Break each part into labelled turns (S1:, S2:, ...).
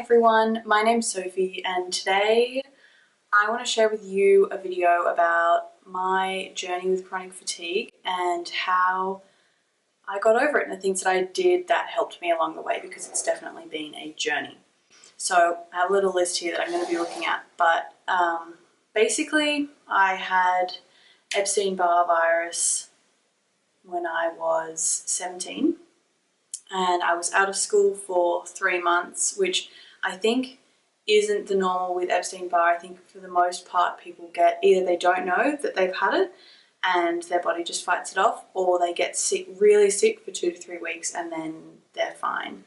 S1: everyone, my name's Sophie and today I want to share with you a video about my journey with chronic fatigue and how I got over it and the things that I did that helped me along the way, because it's definitely been a journey. So I have a little list here that I'm going to be looking at, but basically I had Epstein-Barr virus when I was 17. And I was out of school for 3 months, which I think isn't the normal with Epstein-Barr. I think for the most part people get, either they don't know that they've had it and their body just fights it off, or they get sick, really sick for 2 to 3 weeks and then they're fine.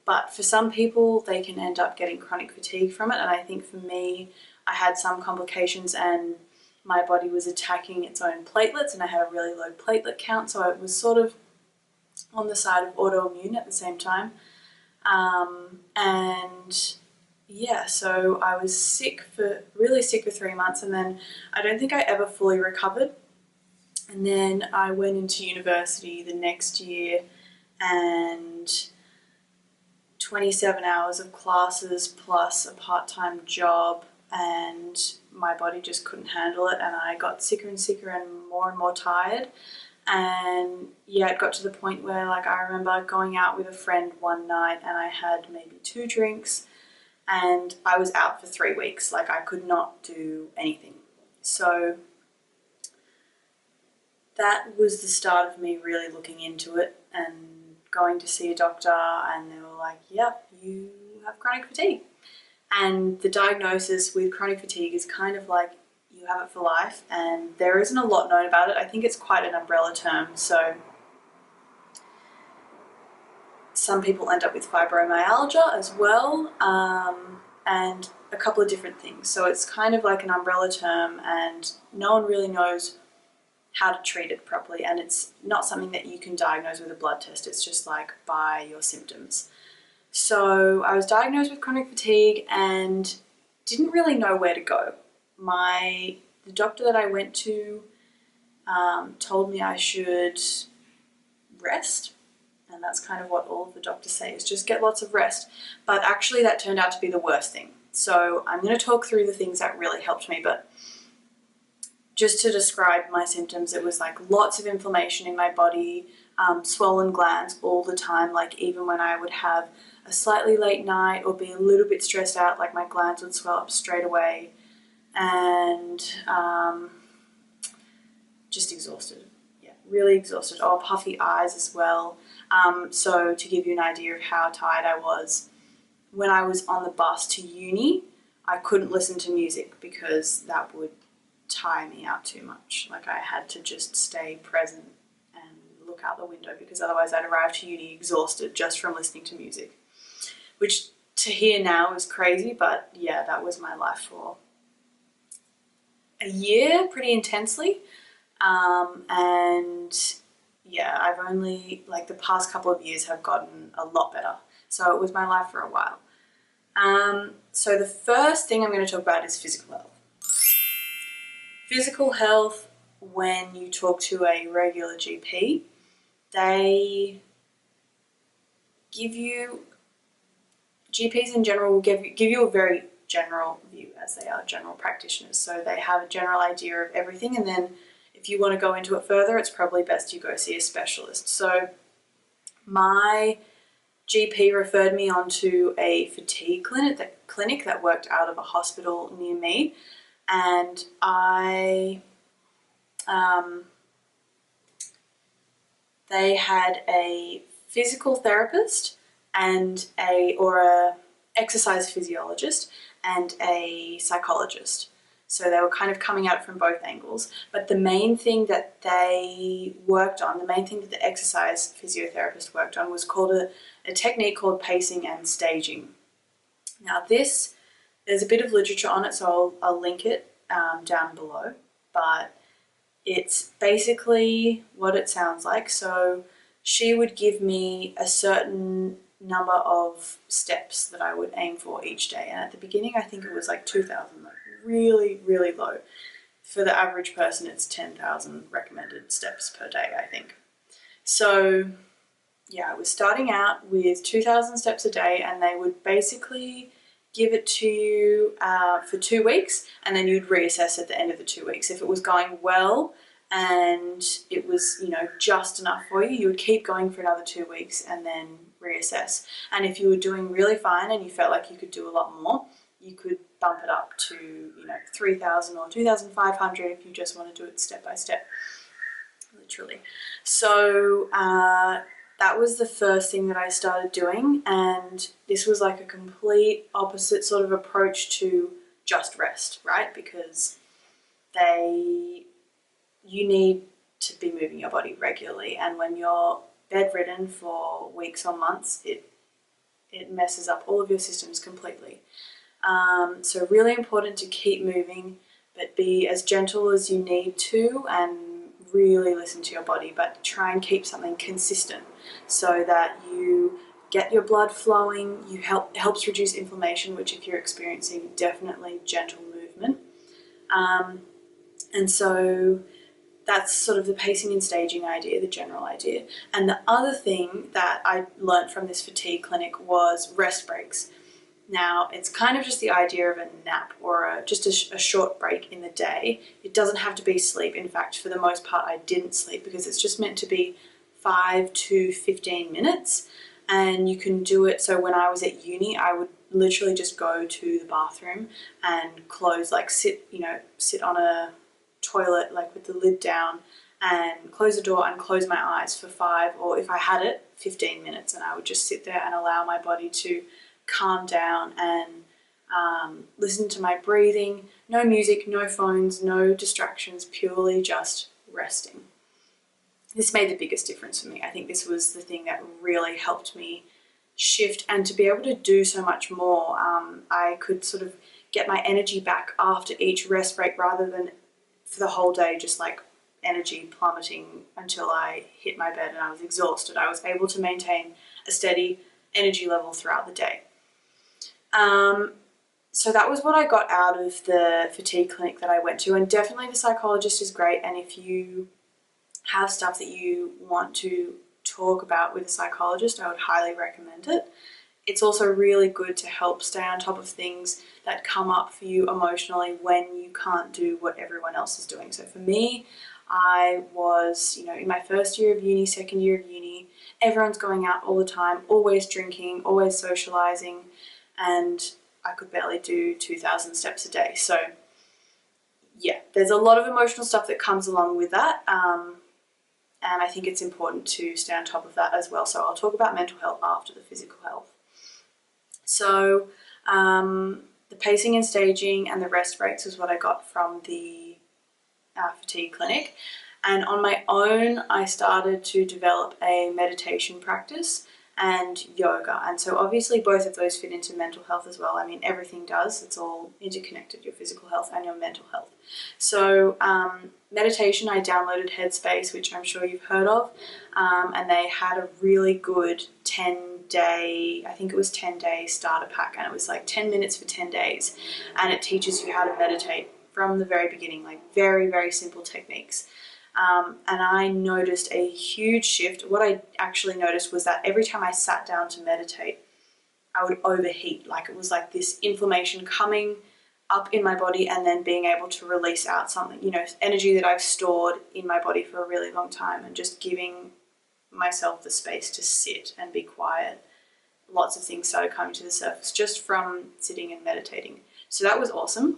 S1: But for some people they can end up getting chronic fatigue from it, and I think for me I had some complications and my body was attacking its own platelets and I had a really low platelet count, so it was sort of on the side of autoimmune at the same time. And yeah, so I was really sick for 3 months, and then I don't think I ever fully recovered. And then I went into university the next year, and 27 hours of classes plus a part-time job, and my body just couldn't handle it, and I got sicker and sicker and more tired. And yeah, it got to the point where, like, I remember going out with a friend one night and I had maybe 2 drinks and I was out for 3 weeks. Like, I could not do anything. So that was the start of me really looking into it and going to see a doctor, and they were like, yep, you have chronic fatigue. And the diagnosis with chronic fatigue is kind of like, you have it for life, and there isn't a lot known about it. I think it's quite an umbrella term. So some people end up with fibromyalgia as well, and a couple of different things. So it's kind of like an umbrella term, and no one really knows how to treat it properly, and it's not something that you can diagnose with a blood test. It's just like by your symptoms. So I was diagnosed with chronic fatigue and didn't really know where to go. The doctor that I went to told me I should rest, and that's kind of what all of the doctors say, is just get lots of rest. But actually that turned out to be the worst thing. So I'm going to talk through the things that really helped me, but just to describe my symptoms, it was like lots of inflammation in my body, swollen glands all the time, like even when I would have a slightly late night or be a little bit stressed out, like my glands would swell up straight away. And just exhausted. Yeah, really exhausted. Oh, puffy eyes as well. So to give you an idea of how tired I was, when I was on the bus to uni, I couldn't listen to music because that would tire me out too much. Like, I had to just stay present and look out the window, because otherwise I'd arrive to uni exhausted just from listening to music, which to hear now is crazy, but yeah, that was my life for a year, pretty intensely. And yeah, I've only, like, the past couple of years have gotten a lot better. So it was my life for a while. So the first thing I'm going to talk about is physical health. Physical health, when you talk to a regular GP, they give you, GPs in general will give you a very general view, as they are general practitioners. So they have a general idea of everything, and then if you want to go into it further, it's probably best you go see a specialist. So my GP referred me onto a fatigue clinic that worked out of a hospital near me, and they had a physical therapist and a exercise physiologist and a psychologist. So they were kind of coming at it from both angles. But the main thing that they worked on, the main thing that the exercise physiotherapist worked on, was called a technique called pacing and staging. Now there's a bit of literature on it, so I'll link it down below. But it's basically what it sounds like. So she would give me a certain number of steps that I would aim for each day. And at the beginning, I think it was like 2,000, like really, really low. For the average person, it's 10,000 recommended steps per day, I think. So I was starting out with 2,000 steps a day, and they would basically give it to you for 2 weeks, and then you'd reassess at the end of the 2 weeks. If it was going well and it was, you know, just enough for you, you would keep going for another 2 weeks and then reassess. And if you were doing really fine and you felt like you could do a lot more, you could bump it up to, you know, 3,000 or 2,500 if you just want to do it step by step, literally. So that was the first thing that I started doing, and this was like a complete opposite sort of approach to just rest, right? Because you need to be moving your body regularly, and when you're bedridden for weeks or months, it messes up all of your systems completely. So really important to keep moving, but be as gentle as you need to, and really listen to your body, but try and keep something consistent so that you get your blood flowing. Helps reduce inflammation, which if you're experiencing, definitely gentle movement. And so that's sort of the pacing and staging idea, the general idea. And the other thing that I learned from this fatigue clinic was rest breaks. Now, it's kind of just the idea of a nap or just a short break in the day. It doesn't have to be sleep. In fact, for the most part, I didn't sleep because it's just meant to be 5 to 15 minutes. And you can do it. So when I was at uni, I would literally just go to the bathroom and close, like sit on a toilet, like with the lid down, and close the door and close my eyes for 5, or if I had it, 15 minutes. And I would just sit there and allow my body to calm down and listen to my breathing. No music, no phones, no distractions, purely just resting. This made the biggest difference for me. I think this was the thing that really helped me shift, and to be able to do so much more. I could sort of get my energy back after each rest break rather than for the whole day just like energy plummeting until I hit my bed and I was exhausted. I was able to maintain a steady energy level throughout the day. So that was what I got out of the fatigue clinic that I went to, and definitely the psychologist is great. And if you have stuff that you want to talk about with a psychologist, I would highly recommend it. It's also really good to help stay on top of things that come up for you emotionally when you can't do what everyone else is doing. So for me, I was, in my first year of uni, second year of uni, everyone's going out all the time, always drinking, always socializing, and I could barely do 2,000 steps a day. So yeah, there's a lot of emotional stuff that comes along with that. And I think it's important to stay on top of that as well. So I'll talk about mental health after the physical health. So the pacing and staging and the rest breaks is what I got from the fatigue clinic. And on my own, I started to develop a meditation practice and yoga. And so obviously both of those fit into mental health as well. I mean, everything does. It's all interconnected, your physical health and your mental health. So meditation, I downloaded Headspace, which I'm sure you've heard of. And they had a really good 10-day, I think it was 10-day starter pack. And it was like 10 minutes for 10 days. And it teaches you how to meditate from the very beginning, like very, very simple techniques. And I noticed a huge shift. What I actually noticed was that every time I sat down to meditate, I would overheat. Like it was like this inflammation coming up in my body and then being able to release out something, energy that I've stored in my body for a really long time, and just giving myself the space to sit and be quiet. Lots of things started coming to the surface just from sitting and meditating. So that was awesome.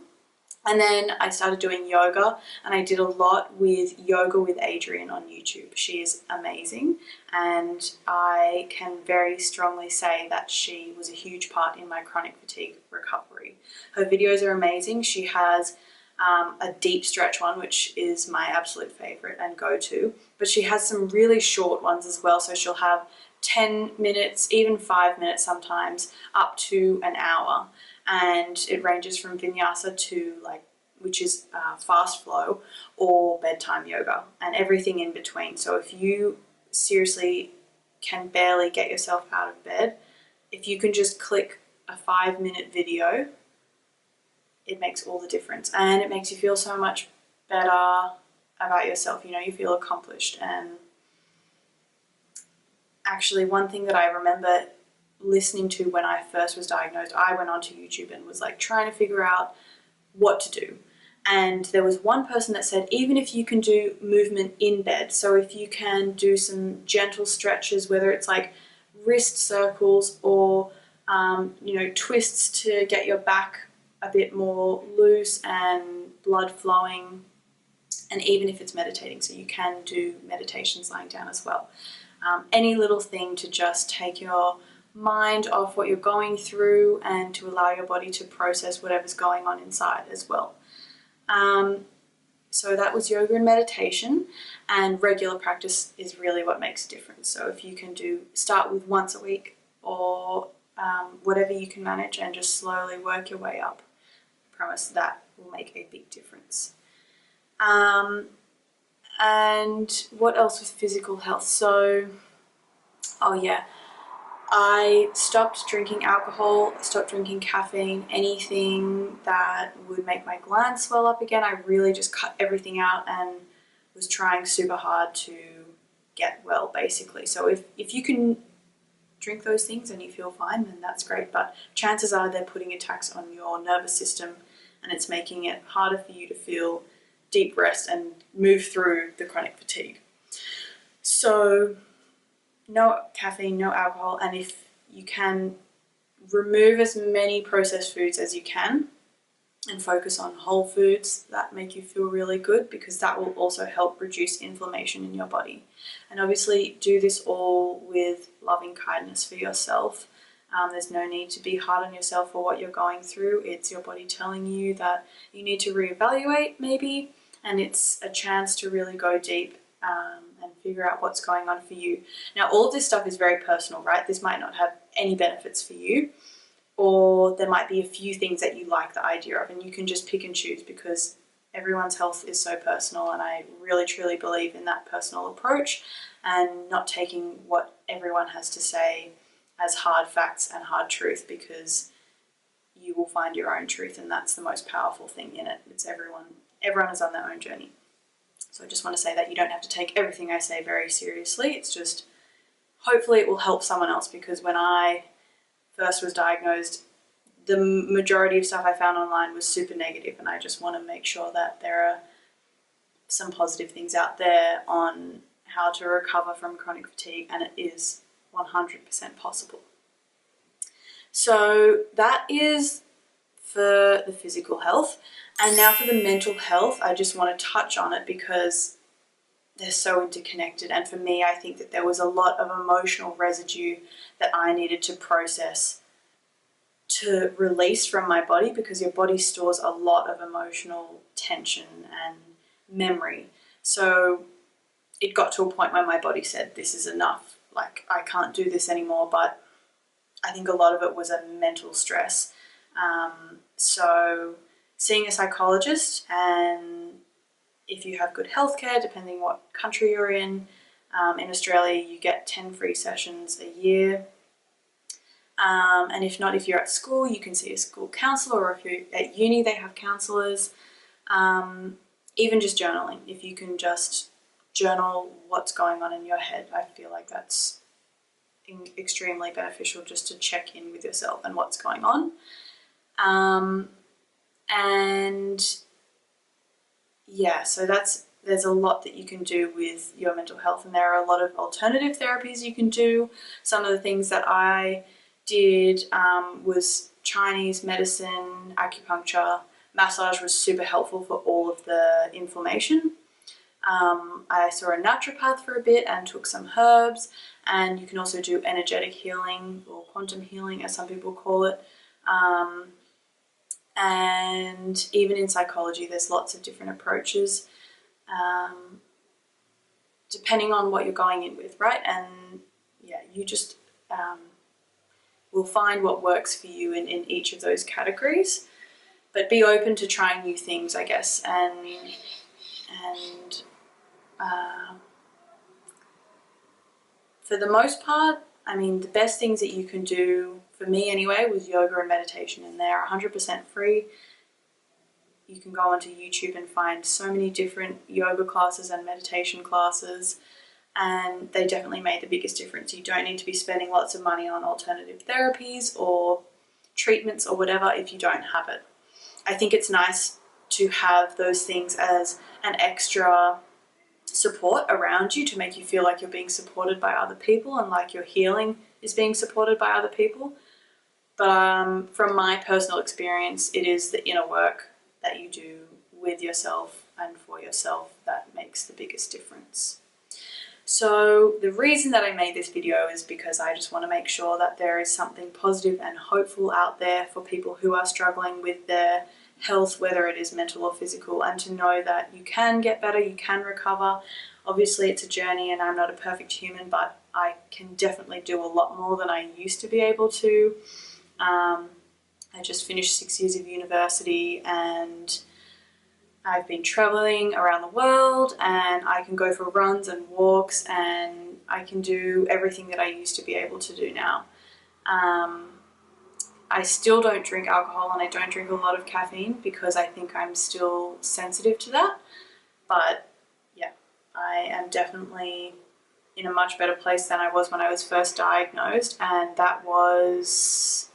S1: And then I started doing yoga, and I did a lot with Yoga with Adriene on YouTube. She is amazing, and I can very strongly say that she was a huge part in my chronic fatigue recovery. Her videos are amazing. She has a deep stretch one, which is my absolute favorite and go-to, but she has some really short ones as well. So she'll have 10 minutes, even 5 minutes sometimes, up to an hour. And it ranges from vinyasa to which is fast flow, or bedtime yoga, and everything in between. So if you seriously can barely get yourself out of bed, if you can just click a 5-minute video, it makes all the difference, and it makes you feel so much better about yourself. You feel accomplished, and actually, one thing that I remember listening to when I first was diagnosed, I went onto YouTube and was like trying to figure out what to do. And there was one person that said, even if you can do movement in bed, so if you can do some gentle stretches, whether it's like wrist circles or, twists to get your back a bit more loose and blood flowing, and even if it's meditating, so you can do meditations lying down as well. Any little thing to just take your mind off what you're going through and to allow your body to process whatever's going on inside as well. So that was yoga and meditation, and regular practice is really what makes a difference. So if you can start with once a week or whatever you can manage and just slowly work your way up, I promise that will make a big difference. And what else with physical health? So, I stopped drinking alcohol, stopped drinking caffeine, anything that would make my glands swell up again. I really just cut everything out and was trying super hard to get well, basically. So if you can drink those things and you feel fine, then that's great. But chances are they're putting a tax on your nervous system and it's making it harder for you to feel deep rest and move through the chronic fatigue. So no caffeine, no alcohol, and if you can, remove as many processed foods as you can and focus on whole foods that make you feel really good, because that will also help reduce inflammation in your body. And obviously do this all with loving kindness for yourself. There's no need to be hard on yourself for what you're going through. It's your body telling you that you need to reevaluate maybe, and it's a chance to really go deep and figure out what's going on for you. Now, all of this stuff is very personal, right? This might not have any benefits for you, or there might be a few things that you like the idea of, and you can just pick and choose, because everyone's health is so personal, and I really truly believe in that personal approach and not taking what everyone has to say as hard facts and hard truth, because you will find your own truth, and that's the most powerful thing in it. It's everyone is on their own journey. So I just want to say that you don't have to take everything I say very seriously. It's just, hopefully it will help someone else, because when I first was diagnosed, the majority of stuff I found online was super negative, and I just want to make sure that there are some positive things out there on how to recover from chronic fatigue, and it is 100% possible. So that is for the physical health. And now for the mental health, I just want to touch on it because they're so interconnected. And for me, I think that there was a lot of emotional residue that I needed to process, to release from my body, because your body stores a lot of emotional tension and memory. So it got to a point where my body said, this is enough. Like, I can't do this anymore. But I think a lot of it was a mental stress. So seeing a psychologist, and if you have good healthcare, depending what country you're in Australia, you get 10 free sessions a year. And if not, if you're at school, you can see a school counsellor, or if you're at uni, they have counsellors. Even just journaling. If you can just journal what's going on in your head, I feel like that's extremely beneficial, just to check in with yourself and what's going on. And yeah, so there's a lot that you can do with your mental health, and there are a lot of alternative therapies you can do. Some of the things that I did was Chinese medicine, acupuncture, massage was super helpful for all of the inflammation. I saw a naturopath for a bit and took some herbs, and you can also do energetic healing, or quantum healing as some people call it. And even in psychology, there's lots of different approaches, depending on what you're going in with, right? And yeah, you just will find what works for you in each of those categories. But be open to trying new things, I guess, and for the most part, I mean, the best things that you can do, for me anyway, was yoga and meditation, and they're 100% free. You can go onto YouTube and find so many different yoga classes and meditation classes. and they definitely made the biggest difference. You don't need to be spending lots of money on alternative therapies or treatments or whatever if you don't have it. I think it's nice to have those things as an extra support around you to make you feel like you're being supported by other people and like your healing is being supported by other people. But from my personal experience, it is the inner work that you do with yourself and for yourself that makes the biggest difference. So the reason that I made this video is because I just want to make sure that there is something positive and hopeful out there for people who are struggling with their health, whether it is mental or physical, and to know that you can get better, you can recover. Obviously it's a journey and I'm not a perfect human, but I can definitely do a lot more than I used to be able to. I just finished 6 years of university and I've been traveling around the world, and I can go for runs and walks, and I can do everything that I used to be able to do now. I still don't drink alcohol and I don't drink a lot of caffeine because I think I'm still sensitive to that. But yeah, I am definitely in a much better place than I was when I was first diagnosed, and that was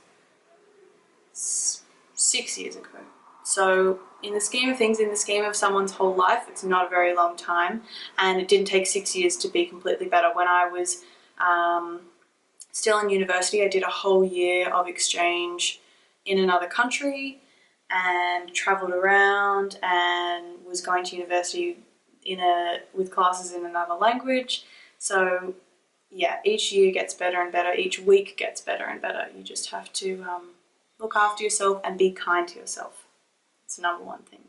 S1: 6 years ago. So in the scheme of things, in the scheme of someone's whole life, it's not a very long time, and it didn't take 6 years to be completely better. When I was still in university, I did a whole year of exchange in another country and travelled around and was going to university with classes in another language. So yeah, each year gets better and better, each week gets better and better. You just have to look after yourself and be kind to yourself. It's the number one thing.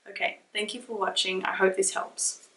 S1: Okay, thank you for watching. I hope this helps.